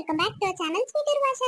Welcome back to channel sweeter భాష.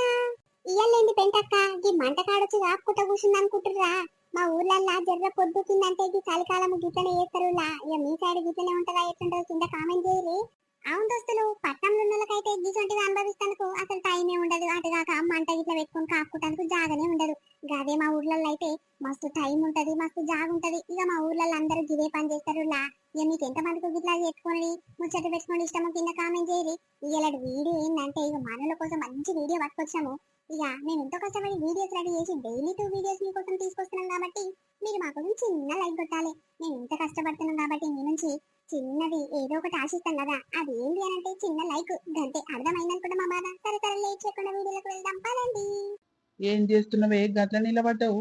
ఇయ్యాలేంది పెంటక్క ఈ మంట కాడొచ్చి ఆపుకుంటా కూర్చుంది అనుకుంటుర్రా? మా ఊర్లల్లా జర్ర పొద్దుకిందంటే ఈ చలికాలం గిట్లనే చేస్తారులా. ఇక మీ సైడ్ గిట్లనే ఉంటదా ఎట్లుంటదో కింద కామెంట్ చేయరు. అవును దోస్తులు, పట్టణంలో ఉన్నోళ్ళకైతే గిసొంటివి అనుభవిస్తానికి అసలు టైమే ఉండదు. అటుగాక మంట గిట్ల పెట్టుకొని కాపుకుంటానికి జాగనే ఉండదు. గదే మా ఊర్లలో అయితే మస్తు టైం ఉంటది, మస్తు జాగ ఉంటది. ఇక మా ఊర్లలో అందరూ గిదే పని చేస్తారులా. ఇక మీకు ఎంత మందికి గిట్లా పెట్టుకొని ముచ్చట పెట్టుకొని ఇష్టమో కింద కామెంట్ చేయరు. ఇలాంటి వీడియో ఏంటంటే ఇక మనల కోసం మంచి వీడియో పట్టుకొచ్చాము. ఇక మేము ఎంతో కష్టపడి వీడియోస్ రెడీ చేసి డైలీ 2 వీడియోస్ మీకోసం తీసుకొస్తున్నాం కాబట్టి మీరు మా కోసం చిన్న లైక్ కొట్టాలి. మేము ఇంత కష్టపడుతున్నాం కాబట్టి మీ నుంచి చిన్నది ఏదో ఒకటి ఆశిస్తాం కదా. అది ఏంటి అని అంటే చిన్న లైక్. గంటే అర్థమైందనుకుంటే మా బాధ. సరే సరే లేట్ చేయకుండా వీడియోలోకి వెళ్దాం పదండి. ఏం చేస్తున్నావే గట్ల నిలబడ్డావు?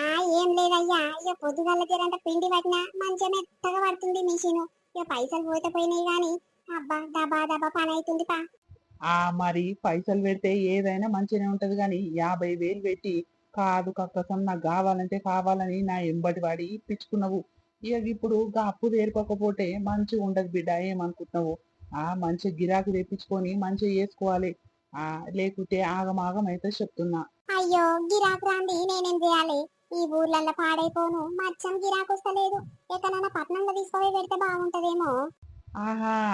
ఆ ఏం లేదయ్యా, ఇక పొద్దుగాల జరంత పిండి పట్టినా మంచిగా మెత్తగా పడుతుంది మిషన్. ఇక పైసలు పోతే పోయినాయి గాని అబ్బా దబా దబా పని అవుతుంది పా. మరి పైసలు పెడితే ఏదైనా మంచిగానే ఉంటది గాని 50,000 పెట్టి కాదు కక్కసం నాకు కావాలంటే కావాలని నా ఎంబటి వాడి ఇప్పించుకున్నావు. ఇక ఇప్పుడు అప్పు తీర్పకపోతే మంచిగా ఉండదు బిడ్డ. ఏమనుకుంటున్నావు? మంచి గిరాకు తెప్పించుకొని మంచిగా చేసుకోవాలి. లేకుంటే ఆగమాగం అయితే చెప్తున్నా. అయ్యో గిరాకు రాంది నేనేం చేయాలి? ఈ ఊర్లల్లో పాడైపోను మచ్చం గిరాకు వస్తలేదు. ఎక్కడైనా పట్నంలో తీసుకుపోయి పెడితే బాగుంటదేమో.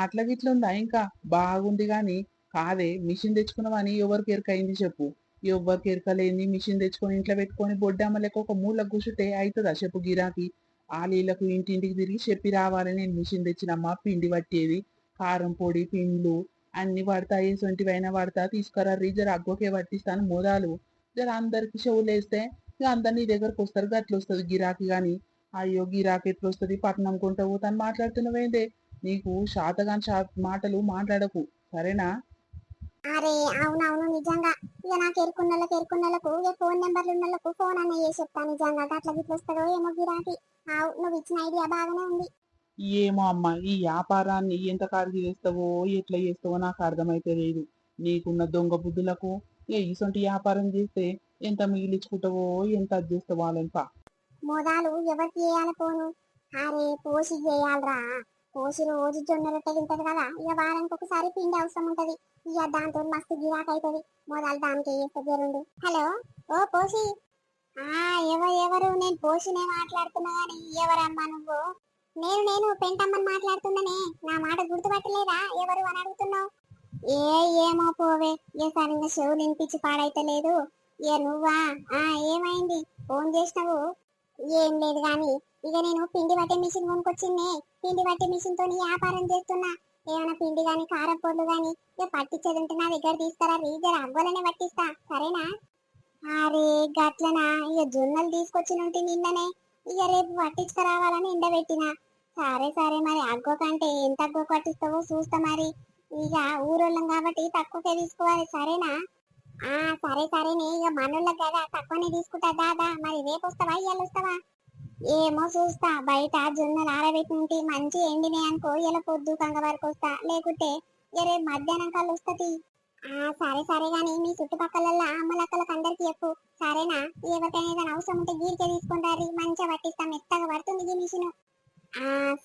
అట్లా గిట్లుందా? ఇంకా బాగుంది గాని కాదే, మిషన్ తెచ్చుకున్నావని ఎవరికి ఎరకైంది చెప్పు. ఎవరికి ఎరకలేని మిషన్ తెచ్చుకొని ఇంట్లో పెట్టుకొని బొడ్డమ్మ లెక్క ఒక మూల కూర్చుంటే అవుతుందా చెప్పు గిరాకి? ఆలీలకు ఇంటింటికి తిరిగి చెప్పి రావాలి నేను మిషన్ తెచ్చినమ్మా, పిండి పట్టేది, కారం పొడి పిండ్లు అన్ని పడతా, సొంటివైనా పడతా, తీసుకురా జర అగ్గోకే పట్టిస్తాను మోదాలు. జర అందరికి చెవులు వేస్తే ఇక అందరు నీ దగ్గరకు వస్తారు. గట్ల వస్తుంది గిరాకీ గాని. అయ్యో గిరాకీ ఎట్లా వస్తుంది? పట్నం కొంట పోతాను మాట్లాడుతున్నావేందే? నీకు శాతగాని మాటలు మాట్లాడకు, సరేనా? అరే అవునవును నిజంగా. ఇక నాకు ఎరుకున్నోళ్ళకు ఇక ఫోన్ నెంబర్లు ఉన్నోళ్ళకు ఫోన్ అన్న చేసి చెప్తాను. నిజంగా అట్లా గిట్ల వస్తుందో ఏమో గిరాకీ. నువ్వు ఇచ్చిన ఐడియా బాగానే ఉంది. ఏమో అమ్మ, ఈ వ్యాపారాన్ని ఎంత కాడికి చేస్తావో ఎట్లా చేస్తావో నాకు అర్థమైతే లేదు. నీకున్న దొంగ బుద్ధులకు ఇసొంటి వ్యాపారం చేస్తే ఎంత మిగిలించుకుంటావో ఎంత అది చేస్తావో వాళ్ళనిపా. మోదాలు ఎవరికి చేయాలి ఫోను? అరే పోసి చేయాలరా. పోసి రోజు జొన్న రొట్టె తింటది కదా. ఇక వారానికి ఒకసారి పిండి అవసరం ఉంటది. ఇక దాంతో మస్తు గిరాక్ అవుతుంది. మోదాలు దానికి చేస్తే జరుండు. హలో ఓ పోసి. ఎవరు నేను పోసినే మాట్లాడుతున్నా గాని ఎవరమ్మా నువ్వు? నేను పెంటమ్మని మాట్లాడుతున్నానే. నా మాట గుర్తుపట్టలేదా? ఎవరు అని అడుగుతున్నావు? ఏమో పోవే. ఏ సరిగ్గా చెవులు వినిపించి పాడైతలేదు. నువ్వా? ఏమైంది ఫోన్ చేసినావు? ఏం లేదు గాని ఇక నేను పిండి పట్టే మిషన్ కొనుక్కొచ్చిందే. పిండి పట్టే మిషన్ తోని వ్యాపారం చేస్తున్నా. ఏమైనా పిండి గాని కారం పొడ్లు గాని ఇక పట్టించేది ఉంటే నా దగ్గర తీసుకురా. రీజర్ అవ్వాలనే పట్టిస్తా, సరేనా? అరే గట్లనా? ఇక జొన్నలు తీసుకొచ్చినుంటే నిన్ననే. ఇక రేపు పట్టించుకురావాలని ఎండబెట్టినా. సరే సరే, మరి అగ్గో కంటే ఎంత అగ్గో పట్టిస్తావో చూస్తా మరి. ఇక ఊరోళ్ళం కాబట్టి తక్కువకే తీసుకోవాలి, సరేనా? సరే సరేనే, ఇక మనోళ్ళకి కదా తక్కువనే తీసుకుంటా. దాదా మరి రేపు వస్తావా ఇవాళ వస్తావా? ఏమో చూస్తా. బయట జొన్నలు ఆరబెట్టి మంచి ఎండినాయి అనుకో ఇలా పొద్దు కంగ వరకు వస్తా. లేకుంటే ఇక రేపు మధ్యాహ్నం కల్లా వస్తది. సరే సరే గాని మీ చుట్టుపక్కల అమ్మలక్కలకు అందరికి చెప్పు, సరేనా? ఎవరికైనా ఏదైనా అవసరం ఉంటే గీరికే తీసుకుంటారు. మంచిగా పట్టిస్తా, మెత్తగా పడుతుంది ఈ మిషన్.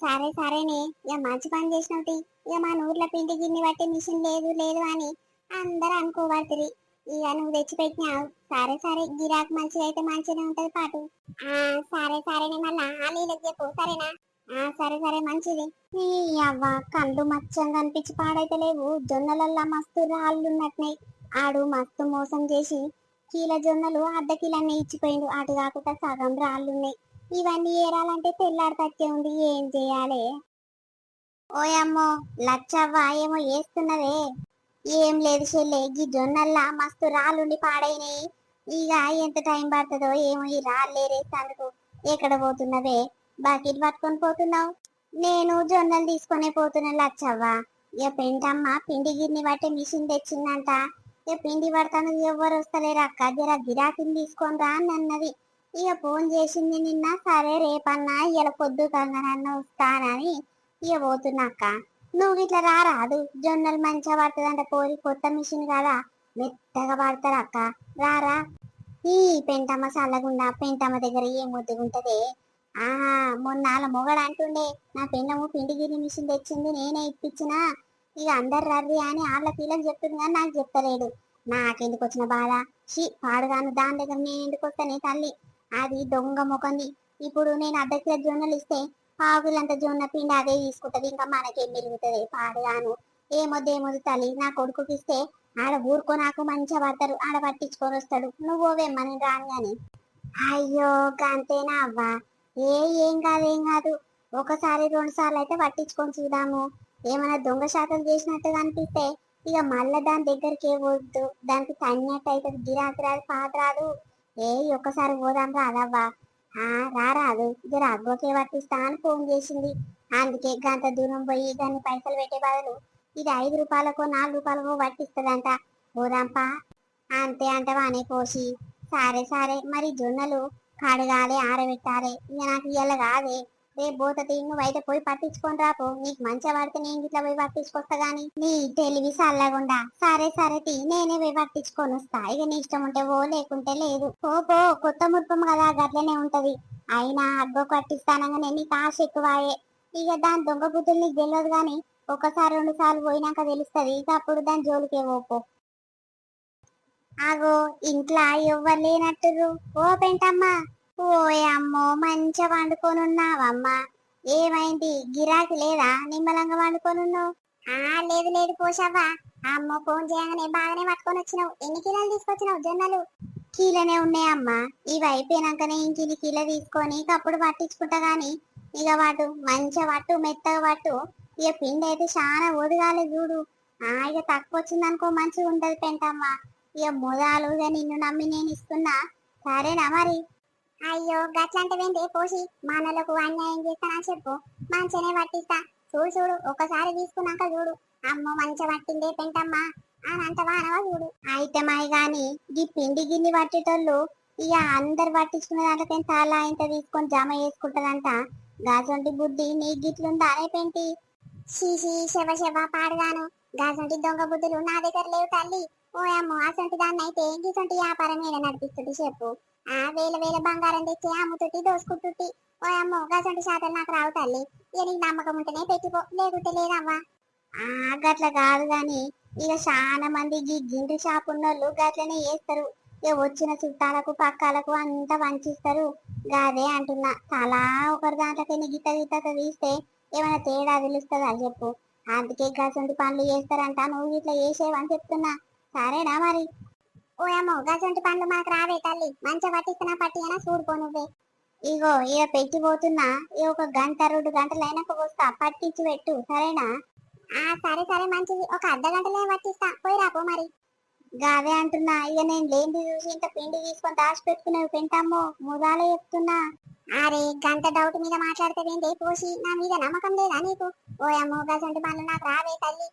సరే సరేనే, ఇక మంచి పని చేసినట్టు. ఇక మా ఊర్లో పిండి గిన్నె పట్టే మిషన్ లేదు లేదు అని అందరు అనుకోబడుతుంది. ఇక నువ్వు తెచ్చిపెట్టినావు. సరే సరే, గిరాకు మంచిగా అయితే మంచిగా ఉంటది పాటు. సరే సరేనే, మళ్ళా ఆలీలకు చెప్పు, సరేనా? సరే సరే మంచిది. ఈ అవ్వ కళ్ళు మచ్చంగా కనిపించి పాడైతే లేవు. జొన్నలల్లా మస్తు రాళ్ళు ఉన్నట్టున్నాయి. ఆడు మస్తు మోసం చేసి కీల జొన్నలు అర్ధ కిలన్నీ ఇచ్చిపోయిండు. అటు కాకుండా సగం రాళ్ళున్నాయి. ఇవన్నీ ఏరాలంటే తెల్లాడి తట్టే ఉంది. ఏం చేయాలి? ఓయమ్మో లచ్చవ్వ, ఏమో చేస్తున్నదే? ఏం లేదు చెల్లె, ఈ జొన్నల్లా మస్తు రాళ్ళుండి పాడైనాయి. ఇక ఎంత టైం పడుతుందో ఏమో ఈ రాళ్ళు ఏరేసేందుకు. ఎక్కడ పోతున్నవే? బకెట్ పట్టుకొని పోతున్నావు? నేను జొన్నలు తీసుకునే పోతున్నా లచ్చవ్వ. ఇక పెంటమ్మ పిండి గిన్నె పట్టే మిషన్ తెచ్చిందంట. ఇక పిండి పడతాను ఎవరు వస్తలేరు అక్క, జర గిరాకీని తీసుకొని రా అని అన్నది. ఇక ఫోన్ చేసింది నిన్న. సరే రేపన్నా ఇలా పొద్దు కంగనన్న వస్తానని ఇక పోతున్నా అక్క. నువ్వు ఇట్లా రారాదు? జొన్నలు మంచిగా పడుతుందంట పోరి, కొత్త మిషన్ కదా, మెత్తగా పడతారు అక్క. రారా. ఈ పెంటమ్మ చల్లగుండా. పెంటమ్మ దగ్గర ఏం ముద్దుగుంటదే? మొన్న వాళ్ళ మొగడు అంటుండే నా పెన్నము పిండి గిన్నె మిషన్ తెచ్చింది నేనే ఇప్పించినా, ఇక అందరు రర్రి అని వాళ్ళ పిల్లలు చెప్తుంది కానీ నాకు చెప్తలేడు. నాకెందుకు వచ్చిన బాధ. పాడుగాను దాని దగ్గర నేను ఎందుకు వస్తానే తల్లి. అది దొంగ ముఖంది. ఇప్పుడు నేను అర్ధ కిలో జొన్నలు ఇస్తే పావుకిలంత జొన్న పిండి అదే తీసుకుంటది. ఇంకా మనకేం మిరుగుతుంది పాడుగాను. ఏమొద్దు తల్లి, నా కొడుకుకి ఇస్తే ఆడ ఊరుకో నాకు మంచిగా పడతారు, ఆడ పట్టించుకొని వస్తాడు. నువ్వోవేమ్మా నేను రాను గాని. అయ్యో గంతేనా అవ్వా. ఏ ఏం కాదు. ఒకసారి 2 సార్లు అయితే పట్టించుకొని చూద్దాము. ఏమైనా దొంగ శాతం చేసినట్టుగా అనిపిస్తే ఇక మళ్ళా దాని దగ్గరికి వద్దు. దానికి తన్నట్టు అయితే గిరాకీ రాదు, పాత రాదు. ఒక్కసారి పోదాం రాదవ్వా. రారాదు, జర అగ్గోకే పట్టిస్తా అని ఫోన్ చేసింది. అందుకే గంత దూరం పోయి దాన్ని పైసలు పెట్టే బదులు ఇది 5 రూపాయలకో 4 రూపాయలకో పట్టిస్తుందంట. పోదాంపా. అంతే అంటవా అనే కోసి. సరే మరి జొన్నలు కడగాలి, ఆరబెట్టాలి. ఇక నాకు ఇయ్యాల కాదే, రేపు పోతుంది. నువ్వైతే పోయి పట్టించుకొని రాపో. నీకు మంచిగా పడితే నేను ఇట్లా పోయి పట్టించుకొస్తా గాని. నీ తెలివి సల్లగుండా. సరే నేనే పోయి పట్టించుకొని వస్తా. ఇక నీ ఇష్టం ఉంటే ఓ, లేకుంటే లేదు. పో కొత్త మురిపం కదా, గట్లనే ఉంటది. అయినా అగ్గో పట్టిస్తానగానే నీకు ఆశ ఎక్కువాయే. ఇక దాని దొంగ బుద్ధులు నీకు తెలియదు గాని ఒకసారి 2 సార్లు పోయినాక తెలుస్తుంది. ఇక అప్పుడు దాని జోలికే పోపో. ఆగో ఇంట్లో ఎవ్వరు లేనట్టుర్రు. ఓ పెంటమ్మా. ఓయమ్మో మంచిగా వండుకొని ఉన్నావమ్మా. ఏమైంది, గిరాకీ లేదా? నిమ్మలంగా వండుకొనున్నావు. లేదు పోషవ్వా. అమ్మో ఫోన్ చేయగానే బాగానే పట్టుకొని వచ్చినావు. ఎన్ని కిలోలు తీసుకొచ్చినావు జొన్నలు? కీలనే ఉన్నాయమ్మా. ఇవి అయిపోయినాకనే ఇంకిది కిలో తీసుకొని అప్పుడు పట్టించుకుంటా గాని. ఇక వాటు మంచిగా పట్టు, మెత్తగా పట్టు. ఇక పిండి అయితే చాలా ఒడగాలి చూడు. ఇక తక్కువ వచ్చిందనుకో మంచిగా ఉంటది పెంటమ్మా. ఇక మొదలుగా నిన్ను నమ్మి నేను ఇస్తున్నా. సరేనా మరి? అయ్యో గట్లంటవేంటే పోసి, మనలకు అన్యాయం చేస్తానా చెప్పు. మంచిగానే పట్టిస్తా. చూడు ఒకసారి తీసుకున్నాక చూడు. అమ్మో మంచిగా పట్టిందే పెంటమ్మా అని అంటవా అనవా చూడు. అయితే మాయి గాని ఈ పిండి గిన్నె పట్టేటోళ్ళు ఇక అందరు పట్టించుకునే దాంట్లో చాలా ఇంత తీసుకొని జమ చేసుకుంటారంట. గాసంటి బుద్ధి నీ గిట్లుందా అనే పెంటి? శివ పాడుగాను. గాసంటి దొంగ బుద్ధులు నా దగ్గర లేవు తల్లి. ఓయమ్మో అసంటి దాన్ని అయితే గిసంటి వ్యాపారం ఏడ నడిపిస్తుంది చెప్పు. వేల బంగారం తెచ్చి అమ్ముతుట్టి దోసుకుంటుట్టి. ఓయమ్మో గసంటి శాతం నాకు రావు తల్లి. ఇక నీకు నమ్మకం ఉంటేనే పెట్టిపో, లేకుంటే లేదమ్మా. గట్ల కాదు గాని ఇక చాలా మంది ఈ గిండి షాప్ ఉన్నోళ్ళు గట్లనే చేస్తారు. ఇక వచ్చిన చుట్టాలకు పక్కాలకు అంతా వంచిస్తారు. గాదే అంటున్నా, తలా ఒకరి దాంట్లోకి గిట్ట తీస్తే ఏమైనా తేడా తెలుస్తుందా చెప్పు. అందుకే గసంటి పనులు చేస్తారంట. నువ్వు ఇట్లా చేసేవని చెప్తున్నా. సరేనా మరి? ఓయమ్మో గసంటి పనులు మాకు రావే తల్లి. మంచిగా పట్టిస్తున్నా పట్టినా చూడుకో నువ్వే. ఇక పెట్టిపోతున్నా. ఒక గంట 2 గంటలైనాక వస్తా, పట్టించి పెట్టు సరేనా? సరే మంచిది. ఒక అర్ధ గంటలే పట్టిస్తా. పోయి రాపో మరి. గాదే అంటున్నా. ఇక నేను లేనిది చూసి ఇంత పిండి తీసుకొని దాచి పెట్టుకునేవి పెంటమ్మో ముదాలే చెప్తున్నా. అరే గంట డౌట్ మీద మాట్లాడితే పోసి, నా మీద నమ్మకం లేదా నీకు? ఓయమ్మో గసంటి పనులు నాకు రావే తల్లి.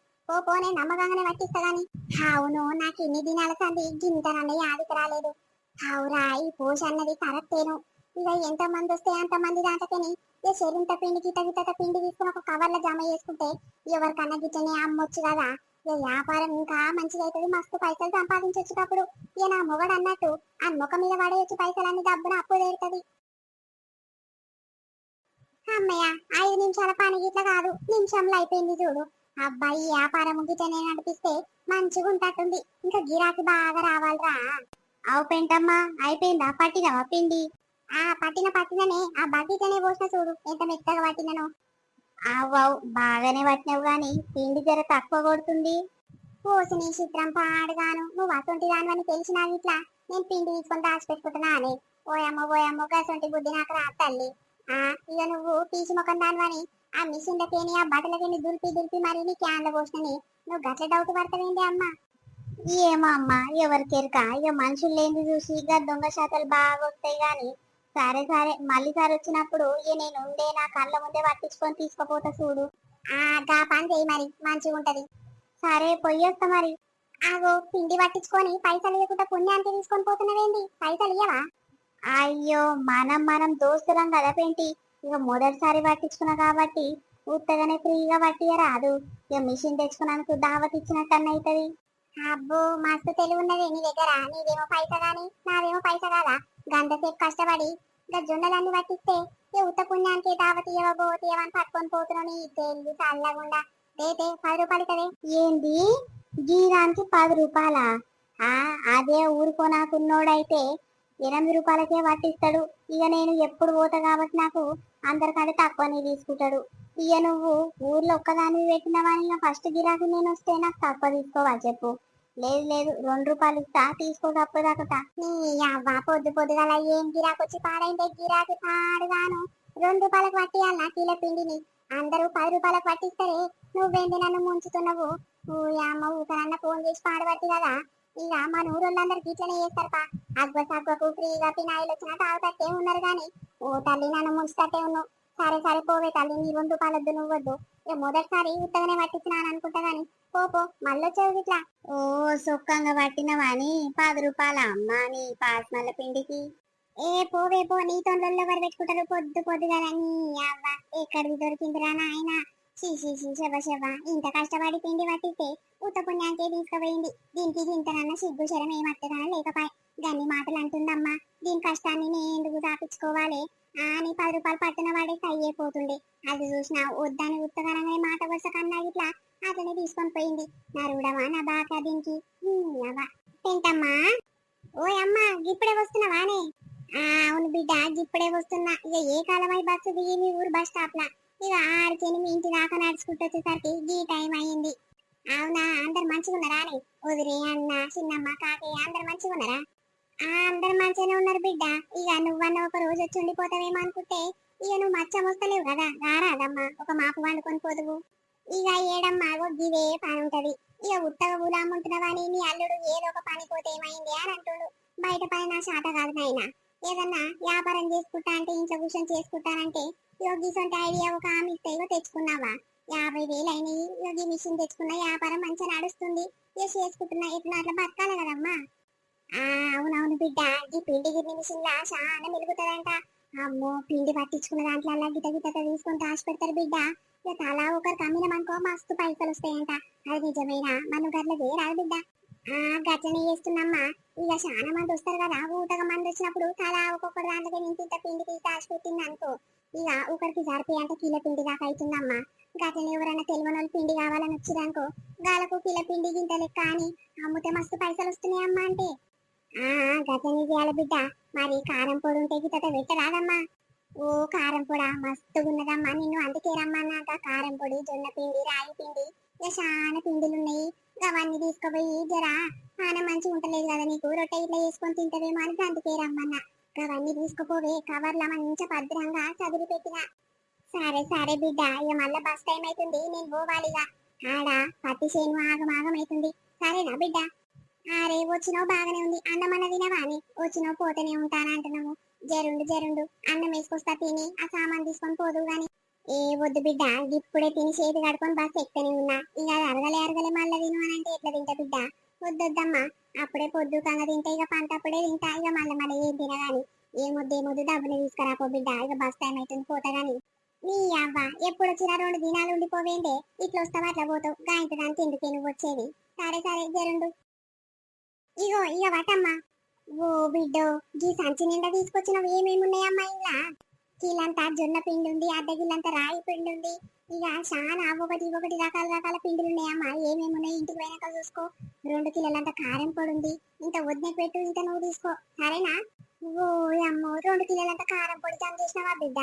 నేను నమ్మకంగానే పట్టిస్తా గాని. అవును, నాకు ఇన్ని దినాల సంది గింతనన్న యాదికి రాలేదు. అవురా, ఈ పోష అన్నది కరెక్టేను. ఇక ఎంత మంది వస్తే అంత మంది దాంట్లోని ఇక చెరింత పిండి గిట్ట పిండి తీసుకుని ఒక కవర్లో జమ చేసుకుంటే ఎవరికన్నా గిట్టనే అమ్మొచ్చు కదా. ఇక వ్యాపారం ఇంకా మంచిగా అవుతుంది. మస్తు పైసలు సంపాదించొచ్చు. అప్పుడు ఇక నా మొగడు అన్నట్టు ఆ ముఖం మీద పడేయచ్చు పైసలన్నీ, డబ్బున అప్పు తీరుతుంది. అమ్మయ్య 5 నిమిషాల పని గిట్ల కాదు, నిమిషంలో అయిపోయింది చూడు. అబ్బాయి వ్యాపారం గిట్టనే నడిపిస్తే మంచిగా ఉంటట్టుంది. ఇంకా గిరాకీ బాగా రావాలిరా. అవు పెంటమ్మా, అయిపోయిందా? పట్టినవా పిండి? పట్టిననే. ఆ బకెట్లనే పోసిన చూడు ఎంత మెత్తగా పట్టినను. అవ్వవు బాగానే పట్టినవు గాని పిండి జర తక్కువ కొడుతుంది. పోసిన చిత్రం పాడుగాను. నువ్వు అసొంటి దానివని తెలిసినా ఇట్లా నేను పిండి తీసుకొని దాచిపెట్టుకుంటున్నా అని. ఓయమ్మో గసొంటి బుద్ధి నాకు రా తల్లి. ఇక నువ్వు తీసి ముఖం దానివని ఆ మిషన్లకేని ఆ బట్టలకేని దులిపి మరి నీ క్యాన్ల పోసినని నువ్వు గట్ల డౌట్ పడతావేంటి అమ్మా? ఏమో అమ్మా, ఎవరికెరక. ఇక మనుషులు లేని చూసి ఇక దొంగ శాతాలు బాగా వస్తాయి గాని. సరే మళ్ళీ సారి వచ్చినప్పుడు ఇక నేను ఉండే నా కళ్ళ ముందే పట్టించుకొని తీసుకుపోతా చూడు. గా పని చేయి మరి, మంచిగా ఉంటది. సరే పొయ్యొస్తా మరి. పిండి పట్టించుకొని పైసలు ఇవ్వకుండా పుణ్యానికి తీసుకొని పోతున్నావేంటి? పైసలు ఇయ్యవా? అయ్యో మనం దోస్తులం కదా పెంటి. ఇక మొదటిసారి పట్టించుకున్నా కాబట్టి ఉత్తగానే ఫ్రీగా పట్టియరాదు. ఇక మిషన్ తెచ్చుకున్నందుకు దావత్ ఇచ్చినట్టు అవుతుంది. అబ్బో మస్తు తెలివి ఉన్నది నీ దగ్గర. నీదేమో పైసా గాని నాదేమో పైసా కాదా. గంటసేపు కష్టపడి ఇంకా జొన్నలన్నీ పట్టిస్తే ఉత్త పుణ్యానికి దావత్ ఇవ్వబోతీయవని పట్టుకొని పోతున్నావు. నీ తెలివి చల్లగుండా. తే 10 రూపాయలు ఇతవే. ఏంది గీదానికి 10 రూపాయల? ఆ అదే ఊరుకోనాకున్నోడైతే 8 రూపాయలకే పట్టిస్తాడు. ఇక నేను ఎప్పుడు పోతా కాబట్టి నాకు అందరికంటే తక్కువనే తీసుకుంటాడు. ఇక నువ్వు ఊర్లో ఒక్కదాన్ని పెట్టినవని ఇక ఫస్ట్ గిరాకీ నేను వస్తే నాకు తక్కువ తీసుకోవా చెప్పు. లేదు లేదు, 2 రూపాయలు ఇస్తా తీసుకోకపోదాకట. నీ అవ్వ పొద్దు పొద్దుగల ఏం గిరాకు వచ్చి పాడైందే, గిరాకీ పాడుగాను. 2 రూపాయలకు పట్టియాలనా కిలో పిండిని? అందరూ 10 రూపాయలకు పట్టిస్తారే, నువ్వేంది నన్ను ముంచుతున్నావు? అమ్మ ఊకనన్న ఫోన్ చేసి పాడబట్టి కదా. ఇక మన ఊరోళ్ళందరికీ ఇట్లనే చేస్తారపా. అగ్వ సగ్వకు ఫ్రీగా పినాయిలు వచ్చినా తాగుతట్టే ఉన్నారు గాని, ఓ తల్లి నన్ను ముంచుతట్టే ఉన్నావు. సరే సరే పోవే తల్లి, నీ 2 రూపాయలొద్దు నువ్వొద్దు. ఇక మొదటిసారి ఉత్తగానే పట్టించినాను అనుకుంటా గాని పో మళ్ళొచ్చావు ఇట్లా. ఓ సొక్కంగా పట్టినవాని 10 రూపాయల అమ్మా నీ పాస్మల్ల పిండికి? ఏ పోవే పో, నీతో ఎవరు పెట్టుకుంటారు పొద్దు పొద్దుగా. నీ అవ్వ ఎక్కడికి దొరికిందిరా నాయన. శివ ఇంత కష్టపడి పిండి పట్టిస్తే ఉత్త పుణ్యానికే తీసుకుపోయింది. దీనికి ఇంతనన్న సిగ్గు శరం ఏమత్తగానే లేకపాయ్. గన్ని మాటలు అంటుందమ్మా. దీని కష్టాన్ని నేను ఎందుకు దాపించుకోవాలి? అని 10 రూపాయలు పట్టిన వాడే అయ్యేపోతుండే. అది చూసినా వద్దని ఉత్తగానే మాట వరుస కన్నా ఇట్లా అతనే తీసుకొని పోయింది. నా రూడమా నా బాక దీనికి. తింటమ్మా. ఓయ్ అమ్మా ఇప్పుడే వస్తున్నావానే? అవును బిడ్డ ఇప్పుడే వస్తున్నా. ఇక ఏ కాలమై బస్సు దిగి మీ ఊరు బస్ స్టాప్ లా. ఇక ఆడికెళ్ళి మీ ఇంటి దాకా నడుచుకుంటూ వచ్చేసరికి ఈ టైం అయింది. అవునా, అందరు మంచిగా ఉన్నారా అని? వదిలే అన్న చిన్నమ్మ కాకయ్య అందరు మంచిగా ఉన్నారా? అందరు మంచిగానే ఉన్నారు బిడ్డ. ఇక నువ్వన్న ఒక రోజు వచ్చి ఉండిపోతావేమో అనుకుంటే ఇక నువ్వు మచ్చ వస్తలేవు కదా, రారాదమ్మా ఒక మాపు వండుకొని పోదువు. ఇక ఏడమ్మా గివే పని ఉంటది. ఇక ఉత్తగా గులాముంటున్నవాని నీ అల్లుడు ఏదో ఒక పని పోతే ఏమైంది అని అంటుడు. బయట పని నా శాత కాదు నాయన. ఏదన్నా వ్యాపారం చేసుకుంటా అంటే ఇంట్లో కూర్చొని చేసుకుంటానంటే యోగిసంటే ఐడియా ఒక ఆమె ఇస్తే ఇగో తెచ్చుకున్నావా? 50,000 అయినాయి. యోగి మిషన్ తెచ్చుకున్న వ్యాపారం మంచిగా నడుస్తుంది. ఇక చేసుకుంటున్నా ఎట్లా అట్లా బతకాలి కదమ్మా. ఆ అవునవును బిడ్డ, ఈ పిండి గిన్నె మిషన్ లా చాలా మెలుగుతుందంట. అమ్మో పిండి పట్టించుకున్న దాంట్లో గిట గిట తీసుకొని దాచి పెడతారు బిడ్డ. ఇక తలా ఒకరికి అమ్మినమనుకో మస్తు పైసలు వస్తాయంట. అది నిజమేనా? మనం గట్ల చేయరాదు బిడ్డ. గట్లనే చేస్తున్నామ్మా. ఇక చాలా మంది వస్తారు కదా, ఊటగా మంది వచ్చినప్పుడు తలా ఒక్కొక్కరు దాంట్లో ఇంత పిండి తీసి దాచి పెట్టింది అనుకో, ఇక ఒకరికి సరిపోయి అంటే కిలో పిండి దాకా అవుతుందమ్మా. గట్లనే ఎవరైనా తెలియని వాళ్ళు పిండి కావాలని వచ్చిరనుకో, గాలకు కిలో పిండి గింత లెక్క అని అమ్ముతే మస్తు పైసలు వస్తున్నాయమ్మా. అంటే గట్లనే చేయాలి బిడ్డ. మరి కారం పొడి ఉంటే గిట్ట పెట్టరాదమ్మా? ఓ కారం పొడా మస్తుగా ఉన్నదమ్మా. నిన్ను అందుకే రమ్మన్నాక. కారం పొడి, జొన్న పిండి, రాగి పిండి, ఇక చాలా పిండిలు ఉన్నాయి. అవన్నీ తీసుకుపోయి జరా చాలా మంచిగా ఉంటలేదు కదా నీకు, రొట్టె ఇట్లా వేసుకొని తింటవేమో అని అందుకే రమ్మన్నా. అవన్నీ తీసుకుపోవే, కవర్ల మంచిగా భద్రంగా చదివి పెట్టిన. సరే సరే బిడ్డ, ఇక మళ్ళీ బస్ టైం అవుతుంది, నేను పోవాలిగా. ఆడ పత్తి చేను ఆగమాగం అవుతుంది. సరేనా బిడ్డ? అరే వచ్చినావు బాగానే ఉంది. అన్నమన్న తినవా అని? వచ్చినావు పోతేనే ఉంటానంటున్నావు. జరుండు అన్నం వేసుకొస్తా తిని ఆ సామాన్ తీసుకొని పోదు గాని. ఏ వద్దు బిడ్డ, ఇప్పుడే తిని చేతి కడుకొని బస్ ఎక్కనే ఉన్నా. ఇక అరగలే మళ్ళీ తిను అని అంటే ఎట్లా తింటా బిడ్డ? వద్దొద్దమ్మా, అప్పుడే పొద్దు కంగ తింటే ఇక పంట అప్పుడే తింటా. ఇక మళ్ళీ ఏం తినగాని ఏమొద్దు డబ్బులు తీసుకురాపో బిడ్డ. ఇక బస్ టైం అవుతుంది పోతా గాని. నీ అవ్వ ఎప్పుడు వచ్చినా 2 దినాలు ఉండిపోవేంటే, ఇట్లా వస్తావా అట్లా పోతావు. గాయంతదానికి ఎందుకే నువ్వు వచ్చేది? సరే జరుండు. ఇగో ఇక వాటమ్మా. ఓ బిడ్డో, ఈ సంచి నిండా తీసుకొచ్చినవి ఏమేమి ఉన్నాయమ్మా ఇలా? కిలంతా జొన్న పిండి ఉంది, అర్ధ కిలంతా రాగి పిండి ఉంది. ఇక చాలా ఒకటి రకాల రకాల పిండిలు ఉన్నాయమ్మా. ఏమేమి ఉన్నాయి ఇంటికి పోయినాక చూసుకో. 2 కిలోలంతా కారం పొడి ఉంది. ఇంత వద్దకు పెట్టు, ఇంత నువ్వు తీసుకో సరేనా? ఓ అమ్మో 2 కిలోలంతా కారం పొడి జమ చేసినావా బిడ్డ?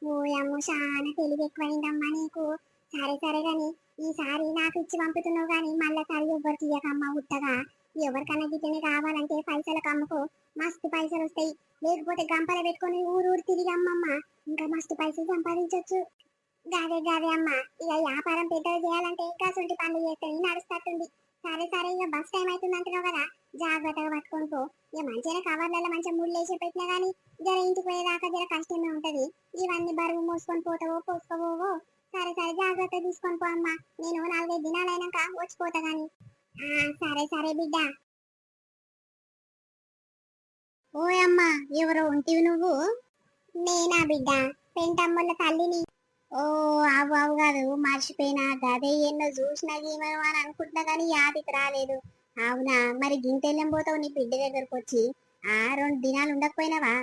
ఓ అమ్మో చాలా తెలివి ఎక్కువైందమ్మా నీకు. సరే గాని ఈసారి నాకు ఇచ్చి పంపుతున్నావు గాని మళ్ళా సరి ఎవ్వరికి ఇయ్యకమ్మా ఉత్తగా. ఎవరికన్నా గిట్టనే కావాలంటే పైసలకు అమ్ముకో, మస్తు పైసలు వస్తాయి. లేకపోతే గంపల పెట్టుకొని ఊరు తిరిగి అమ్మమ్మ, ఇంకా మస్తు పైసలు సంపాదించవచ్చు. గాదే అమ్మా. ఇక వ్యాపారం పెద్దగా చేయాలంటే గసొంటి పనులు చేస్తే నడుస్తట్టుంది. సరే ఇక బస్ టైం అవుతుంది అంటున్నావు కదా, జాగ్రత్తగా పట్టుకొని పో. ఇక మంచిగా కవర్లలో మంచిగా ముళ్ళు వేసి పెట్టినా గానీ జర ఇంటికి పోయేదాకా జర కష్టమే ఉంటది. ఇవన్నీ బరువు మోసుకొని పోతావో పోసుకోవో. సరే జాగ్రత్త తీసుకొని పో అమ్మా. నేను 4-5 దినాలైనాక వచ్చిపోతా గాని. సరే బిడ్డ. ఓయమ్మా ఎవరో ఉంటివి నువ్వు? నేనా బిడ్డ, పెంటమ్మల తల్లిని. ఓ అవు కాదు, మర్చిపోయినా. గదే ఎన్నో చూసినా గీమను అని అనుకుంటున్నా గానీ యాదికి రాలేదు. అవునా, మరి గింతెళ్ళం పోతావు నీ బిడ్డ దగ్గరకు వచ్చి? 2 దినాలు ఉండకపోయినావా?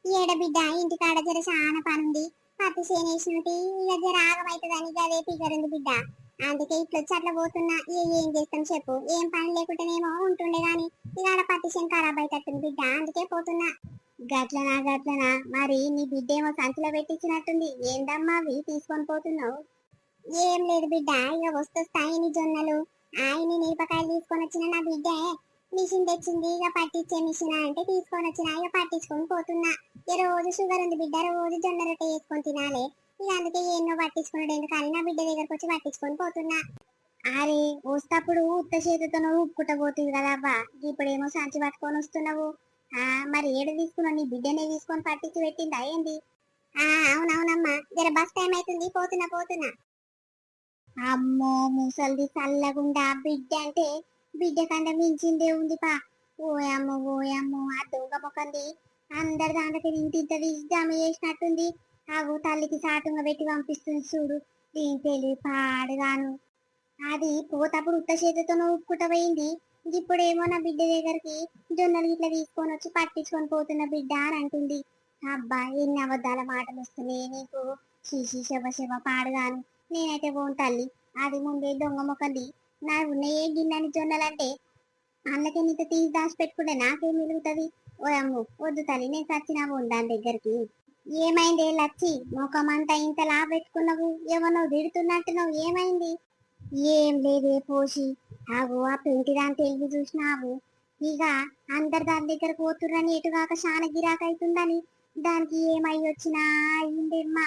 ఏడ బిడ్డ, ఇంటికాడ జర చాలా పనుంది. పత్తి చేనేసినట్టు ఇక జర ఆగమైతుందని గదే పిగరుంది బిడ్డ. అందుకే ఇట్లా వచ్చి అట్లా పోతున్నా. ఏం చేస్తాం చెప్పు, ఏం పని లేకుంటేనేమో ఉంటుండే గాని ఇక ఆడ పట్టిషన్ ఖరాబ్ అయితట్టుంది బిడ్డ, అందుకే పోతున్నా. గట్లనా గట్లనా, మరి నీ బిడ్డ ఏమో సంచిలో పెట్టించినట్టుంది, ఏందమ్మా అవి తీసుకొని పోతున్నావు? ఏం లేదు బిడ్డ, ఇక వస్తొస్తాయి నీ జొన్నలు ఆయన్ని మిరపకాయలు తీసుకొని వచ్చిన నా బిడ్డ మిషన్ తెచ్చింది, ఇక పట్టించే మిషన్ అంటే తీసుకొని వచ్చిన, ఇక పట్టించుకొని పోతున్నా. ఇక రోజు షుగర్ ఉంది బిడ్డ, రోజు జొన్న రొట్టె వేసుకొని తినాలి, ఇక అందుకే ఎన్నో పట్టించుకున్నాడు ఎందుకని నా బిడ్డ దగ్గరకు వచ్చి పట్టించుకొని పోతున్నా. అరే వస్తప్పుడు ఉత్త చేతితో ఉప్పుకుంట పోతుంది కదా అవ్వా, ఇప్పుడేమో సంచి పట్టుకొని వస్తున్నావు. మరి ఏడు తీసుకున్నావు, నీ బిడ్డనే తీసుకొని పట్టించి పెట్టిందా ఏంది? అవునవునమ్మా, జర బస్ టైం అవుతుంది, పోతున్నా పోతున్నా. అమ్మో ముసల్ది చల్లగుండా బిడ్డ అంటే బిడ్డ కంటే మించిందే ఉంది పా. ఓయమ్మో ఓయమ్మో, ఆ దొంగ మొకంది అందరి దాంట్లోకి ఇంటింత తీసి జమ చేసినట్టుంది. ఆగు తల్లికి సాటుంగా పెట్టి పంపిస్తుంది చూడు, దీని తెలివి పాడుగాను. అది పోతప్పుడు ఉత్త చేతితో ఉప్పుకుంట పోయింది, ఇప్పుడేమో నా బిడ్డ దగ్గరికి జొన్నలు ఇట్లా తీసుకొని వచ్చి పట్టించుకొని పోతున్న బిడ్డ అని అంటుంది. అబ్బా ఎన్ని అబద్ధాల మాటలు వస్తున్నాయి నీకు, శిశి శవ శవ పాడుగాను. నేనైతే పోను తల్లి, అది ముందే దొంగ మొకంది. నా ఉన్నాయే గిన్నెని జొన్నలంటే అందుకే నీతో తీసి దాచి పెట్టుకుంటే నాకేం మిగులుతుంది? ఓ అమ్ము వద్దు తల్లి, నేను చచ్చినా పోను దాని దగ్గరికి. ఏమైంది లచ్చి, ముఖమంతా ఇంతలా పెట్టుకున్నావు, ఎవరో తిడుతున్నట్టున్నావు, ఏమైంది? ఏం లేదే పోసి, ఆగు ఆ పెంటి దాని తెలివి చూసినావు, ఇక అందరు దాని దగ్గర పోతుర్రని ఎటుగాక చాలా గిరాక్ అవుతుందని దానికి ఏమై వచ్చినా అయిందేమ్మా.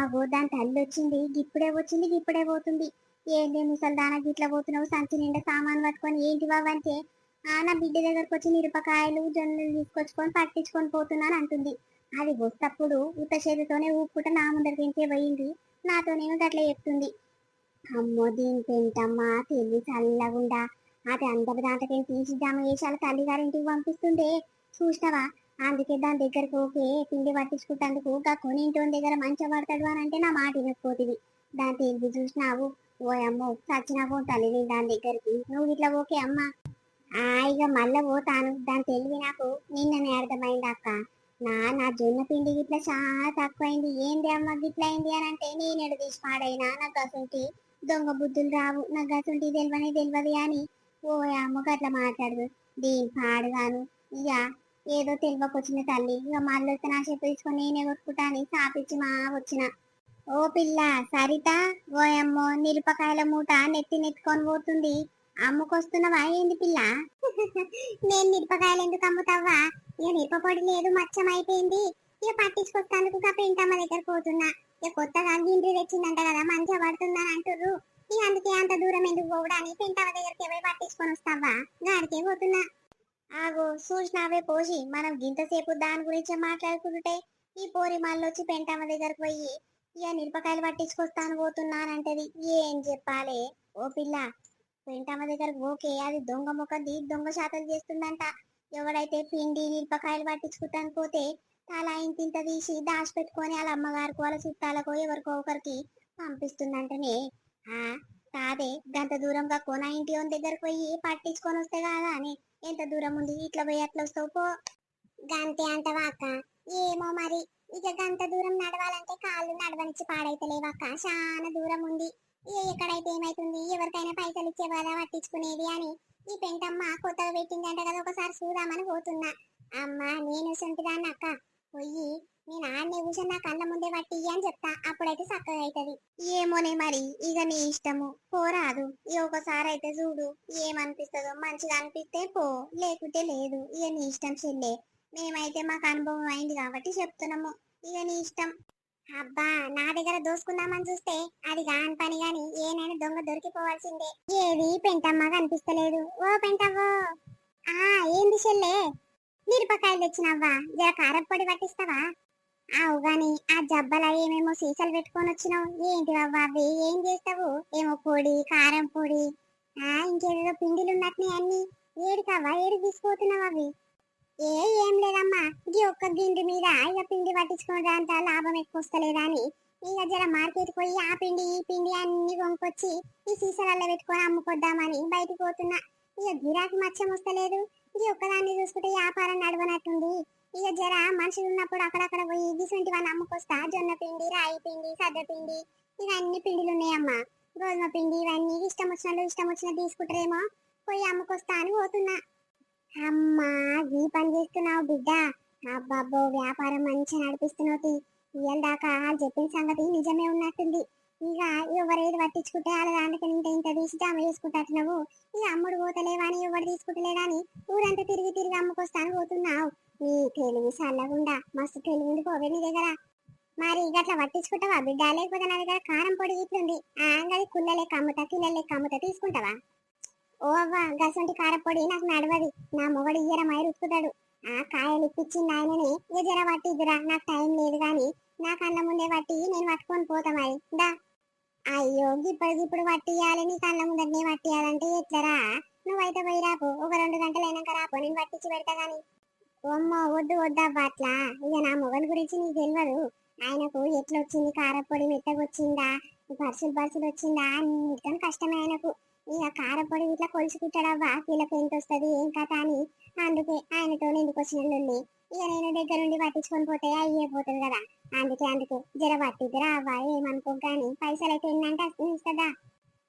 ఆగో దాని తల్లి వచ్చింది, ఇప్పుడే వచ్చింది ఇప్పుడే పోతుంది. ఏంటి ముసలి దాన గిట్ల పోతున్నావు, సంచి నిండా సామాన్ పట్టుకొని ఏంటి బావంటే, నా బిడ్డ దగ్గరకు వచ్చి మిరపకాయలు జొన్నలు తీసుకొచ్చుకొని పట్టించుకొని పోతున్నాను అంటుంది. అది వస్తప్పుడు ఉత్త చేతితోనే ఊపుకుంట నా ముందరికి ఇంకే పోయింది, నాతోనేమో గట్ల చెప్తుంది. అమ్మో దీని పెంటమ్మా తెలివి చల్లగుండా, అది అందరి దాంట్లోకి తీసి జమ చేసి వాళ్ళ తల్లిగారింటికి పంపిస్తుండే చూసినావా. అందుకే దాని దగ్గరకు ఓకే పిండి పట్టించుకుంటేందుకు కొని ఇంటి దగ్గర మంచిగా పడతాడు అని అంటే నా మాట వినకపోతుంది. దాని తెలివి చూసినావు, ఓ అమ్మో చచ్చినా పోతాను నేను దాని దగ్గరికి, నువ్వు ఇట్లా ఓకే అమ్మా. ఇక మళ్ళా పోతాను, దాని తెలివి నాకు నిన్ననే అర్థమైంది అక్క. నా జొన్న పిండి గిట్లా చాలా తక్కువైంది, ఏంది అమ్మ గిట్ల అయింది అని అంటే నేను తీసి పాడైనా, నాకు అసంటి దొంగ బుద్ధులు రావు, నాకు అసంటి తెలియదు అని ఓ అమ్మకు అట్లా మాట్లాడదు. దీని పాడుగాను, ఇక ఏదో తెలియకొచ్చిన తల్లి, ఇక మళ్ళీ వస్తే నా చెప్పు తీసుకొని నేనే కొట్టుకుంటా అని సాపిచ్చి మా వచ్చిన. ఓ పిల్ల సరిత, ఓ అమ్మో నిరుపకాయల మూట నెత్తికొని పోతుంది, అమ్ముకొస్తున్నావా ఏంది పిల్ల? నేను మిరపకాయలు ఎందుకు అమ్ముతావా, ఇక మిరపపొడి లేదు మచ్చం అయిపోయింది, ఇక పట్టించుకొస్తాను పెంటమ్మ దగ్గర పోతున్నా. ఇక కొత్తగా గిండ్రి తెచ్చిందంట కదా మంచిగా పడుతుందని అంటుర్రు, ఇక అందుకే అంత దూరం ఎందుకు పోవడానికి పెంటమ్మ దగ్గరికి పోయి పట్టించుకొని వస్తావా, గాడికే పోతున్నా. ఆగో చూసినావే పోసి, మనం గింతసేపు దాని గురించి మాట్లాడుకుంటే ఈ పోరి మళ్ళీ వచ్చి పెంటమ్మ దగ్గరకు పోయి ఇక మిరపకాయలు పట్టించుకొస్తాను పోతున్నానంటది, ఏం చెప్పాలి? ఓ పిల్ల పెంటమ్మ దగ్గరకు ఓకే, అది దొంగ మొక్కది దొంగ శాతలు చేస్తుందంట. ఎవడైతే పిండి మిరపకాయలు పట్టించుకుంటాను పోతే తలా ఇంతింత తీసి దాచిపెట్టుకొని వాళ్ళ అమ్మగారికి వాళ్ళ చుట్టాలకు ఎవరికో ఒకరికి పంపిస్తుందంటనే. ఆ కాదే గంత దూరంగా కొన ఇంటి దగ్గరకు పోయి పట్టించుకొని వస్తే కాదా అని, ఎంత దూరం ఉంది ఇట్లా పోయి అట్లా వస్తావు పో. గంతే అంటవా అక్క? ఏమో మరి, ఇక గంత దూరం నడవాలంటే కాళ్ళు నడవనిచ్చి పాడైతలేవక్క, చాలా దూరం ఉంది. ఎక్కడైతే ఏమైతుంది, ఎవరికైనా పైసలు ఇచ్చే బాధ పట్టించుకునేది అని ఈ పెంటమ్మ కొత్తగా పెట్టిందంట కదా, ఒకసారి చూద్దామని పోతున్నా. అమ్మా నేను సొంటిదాన్ని అక్క, పోయి నేను ఆడనే కూర్చొని నా కళ్ళ ముందే పట్టి అని చెప్తా, అప్పుడైతే చక్కగా అవుతుంది. ఏమోనే మరి, ఇక నీ ఇష్టము, పోరాదు. ఇక ఒకసారి అయితే చూడు, ఏమనిపిస్తుందో, మంచిగా అనిపిస్తే పో, లేకుంటే లేదు, ఇక నీ ఇష్టం చెల్లే. మేమైతే మాకు అనుభవం అయింది కాబట్టి చెప్తున్నాము, ఇక నీ ఇష్టం. అబ్బా నా దగ్గర దోసుకుందామని చూస్తే అది కాని పని గాని, ఏనైనా దొంగ దొరికిపోవాల్సిందే. ఏది పెంటమ్మ కనిపిస్తలేదు. ఓ పెంటవ్వో, ఏంది చెల్లే, మిరపకాయలు తెచ్చినవ్వా, జర కారప్పొడి పట్టిస్తావా? ఆవు గాని ఆ జబ్బల ఏమేమో సీసాలు పెట్టుకొని వచ్చినావు, ఏంటి అవ్వ అవి, ఏం చేస్తావు? ఏమో పొడి కారం పొడి, ఇంకేదో పిండిలు ఉన్నట్టు అన్ని, ఏడికవ్వా ఏడికి తీసుకుపోతున్నావు అవి? ఏం లేదమ్మా, ఇది ఒక్క గిండి మీద ఇక పిండి పట్టించుకోవడం అంత లాభం ఎక్కువ వస్తలేదా అని ఇక జర మార్కెట్ పోయి ఆ పిండి ఈ పిండి అన్ని కొనుక్కొచ్చి ఈ సీసాలలో పెట్టుకొని అమ్ముకొద్దామని బయటికి పోతున్నా. ఇక గిరాకీ మచ్చం వస్తలేదు, ఇది ఒక్కదాన్ని చూసుకుంటే వ్యాపారం నడవనట్టుంది. ఇక జర మనుషులు ఉన్నప్పుడు అక్కడక్కడ పోయి గిసొంటివన్నీ అమ్ముకొస్తా, జొన్న పిండి రాయి పిండి సద్ద పిండి ఇక అన్ని పిండిలు ఉన్నాయమ్మా. గోధుమ పిండి ఇవన్నీ ఇష్టం వచ్చినట్టు తీసుకుంటారేమో, పోయి అమ్ముకొస్తా అని పోతున్నా. అమ్మా ఈ పని చేస్తున్నావు బిడ్డ, అబ్బాబ్బో వ్యాపారం మంచిగా నడిపిస్తున్నావు ఇవాళ దాకా చెప్పిన సంగతి నిజమే ఉన్నట్టుంది. ఇక ఎవరేది పట్టించుకుంటే వాళ్ళ దానికి ఇంత ఇంత తీసి జమ చేసుకుంటున్నావు. ఇక అమ్ముడు పోతలేవా అని ఎవరు తీసుకుంటలేదని ఊరంతా తిరిగి తిరిగి అమ్ముకొస్తాను పోతున్నావు. నీ తెలివి సల్లగుండా మస్తు తెలివి ఉంది పోవే నీ దగ్గర. మరి గట్లా పట్టించుకుంటావా బిడ్డ, లేకపోతే నా దగ్గర కారం పొడి ఇట్లుంది ఆంగది కుళ్ళ లెక్క అమ్ముతా కిల్ల లెక్క అమ్ముతా తీసుకుంటావా? ఓ అవ్వ గసంటి కారపొడి నాకు నడవది, నా మొగడు ఇయ్యర మైరు ఉతుకుతాడు. ఆ కాయలు ఇప్పించింది ఆయననే, ఇక జర పట్టిద్దురా నాకు టైం లేదు గాని నా కళ్ళ ముందే పట్టి నేను పట్టుకొని పోతా మరి దా. అయ్యో ఇప్పుడు పట్టియాలి, నీ కళ్ళ ముందరనే పట్టియాలంటే ఎట్లరా? నువ్వైతే పోయి రాపు, ఒక 2 గంటలు అయినాక రాపు, నేను పట్టించి పెడతా గాని. ఓమ్మో వద్దు వద్దబ్బా అట్లా, ఇక నా మొగన్ గురించి నీకు తెలియదు. ఆయనకు ఎట్లొచ్చింది కారపొడి, మెత్తగొచ్చిందా, బరుసులు వచ్చిందా అన్నిటికన్నా కష్టమే ఆయనకు. ఇక కారపొడి ఇట్లా కొలుసుకుంటాడవ్వా వీళ్ళకి ఎంత వస్తుంది ఏం కథ అని. అందుకే ఆయనతో ఎందుకు వచ్చిన లొల్లి. ఇక నేను దగ్గరుండి పట్టించుకొని పోతే అయ్యేపోతుంది కదా. అందుకే జర పట్టిద్దురా అవ్వ, ఏమనుకో గాని పైసలు అయితే ఎన్నంటే ఇస్తుందా.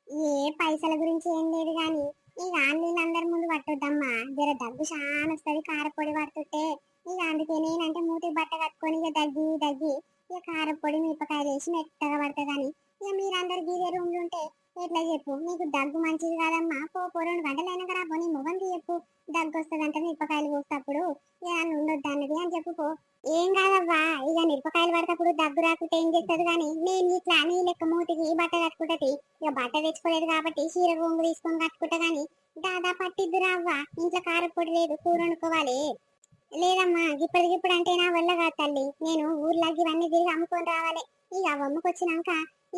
ఏ పైసల గురించి ఏం లేదు గాని ఇక అందరి ముందు పట్టొద్దమ్మా, జర దగ్గు చాలా వస్తుంది కారపొడి పడుతుంటే. ఇక అందుకే నేనంటే మూతికి బట్ట కట్టుకొని ఇక దగ్గి ఇక కారపొడి మిరపకాయ వేసి మెత్తగా పడతాదని. ఇక మీరందరు గీదే రూమ్లు ఉంటే ఎట్లా చెప్పు, నీకు దగ్గు మంచిది కాదమ్మా, పో 2 గంటలు అయినాక రాబో, నీ మొగంకి చెప్పు దగ్గు వస్తుందంటే మిరపకాయలు పోసేటప్పుడు ఇక ఉండొద్దు అన్నది అని చెప్పుకో. ఏం కాదవ్వా, ఇక మిరపకాయలు పడేటప్పుడు దగ్గు రాకుంటే ఏం చేస్తుంది కానీ నేను ఇట్లా నీ లెక్క మూతికి బట్ట కట్టుకుంటది. ఇక బట్ట తెచ్చుకోలేదు కాబట్టి చీర గొంగు తీసుకొని కట్టుకుంటా గాని దాదా పట్టిద్దురా అవ్వ, ఇంట్లో కారపొడి లేదు కూర వండుకోవాలి. లేదమ్మా ఇప్పటికిప్పుడు అంటే నా వల్ల కాదు తల్లి, నేను ఊర్లోకి ఇవన్నీ తిరిగి అమ్ముకొని రావాలి. ఇక అమ్మకొచ్చినాక